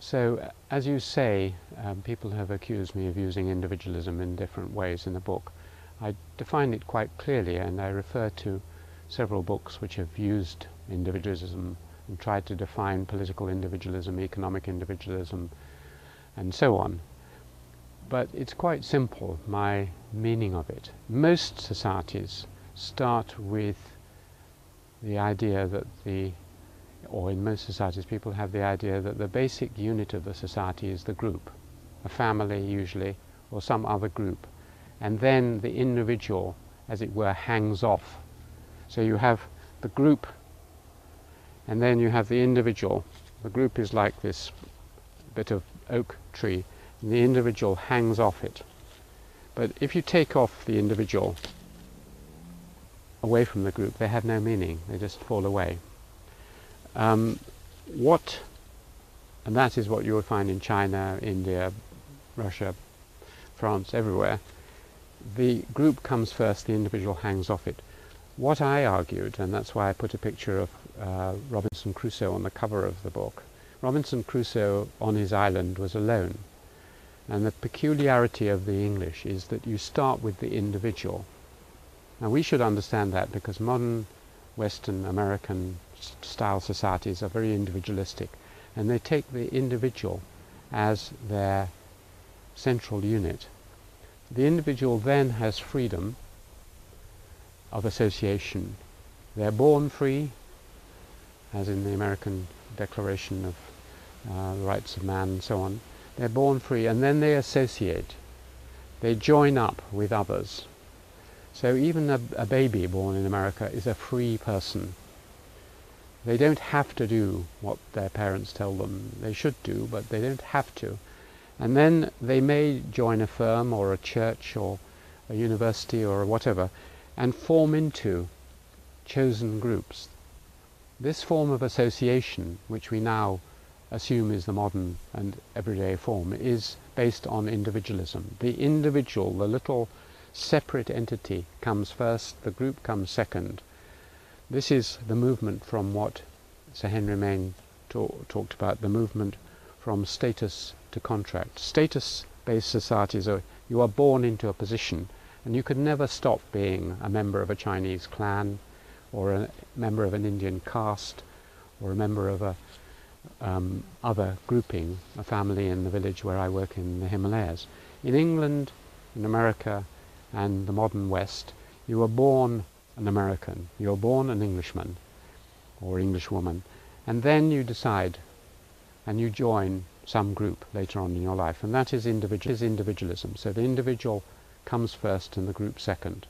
So, as you say, people have accused me of using individualism in different ways in the book. I define it quite clearly, and I refer to several books which have used individualism and tried to define political individualism, economic individualism, and so on. But it's quite simple, my meaning of it. Most societies start with the idea that or in most societies people have the idea that the basic unit of the society is the group, a family usually, or some other group. And then the individual, as it were, hangs off. So you have the group, and then you have the individual. The group is like this bit of oak tree, and the individual hangs off it. But if you take off the individual away from the group, they have no meaning, they just fall away. And that is what you will find in China, India, Russia, France, everywhere. The group comes first, the individual hangs off it. What I argued, and that's why I put a picture of Robinson Crusoe on the cover of the book. Robinson Crusoe on his island was alone. And the peculiarity of the English is that you start with the individual. Now we should understand that because modern Western American style societies are very individualistic, and they take the individual as their central unit. The individual then has freedom of association. They're born free, as in the American Declaration of the Rights of Man and so on. They're born free, and then they associate. They join up with others. So even a baby born in America is a free person. They don't have to do what their parents tell them they should do, but they don't have to. And then they may join a firm or a church or a university or whatever and form into chosen groups. This form of association, which we now assume is the modern and everyday form, is based on individualism. The individual, the little separate entity, comes first, the group comes second. This is the movement from what Sir Henry Maine talked about, the movement from status to contract. Status-based societies are, you are born into a position, and you could never stop being a member of a Chinese clan, or a member of an Indian caste, or a member of a other grouping, a family in the village where I work in the Himalayas. In England, in America, and the modern West, you are born an American, you are born an Englishman or Englishwoman, and then you decide and you join some group later on in your life, and that is individualism. So the individual comes first and the group second.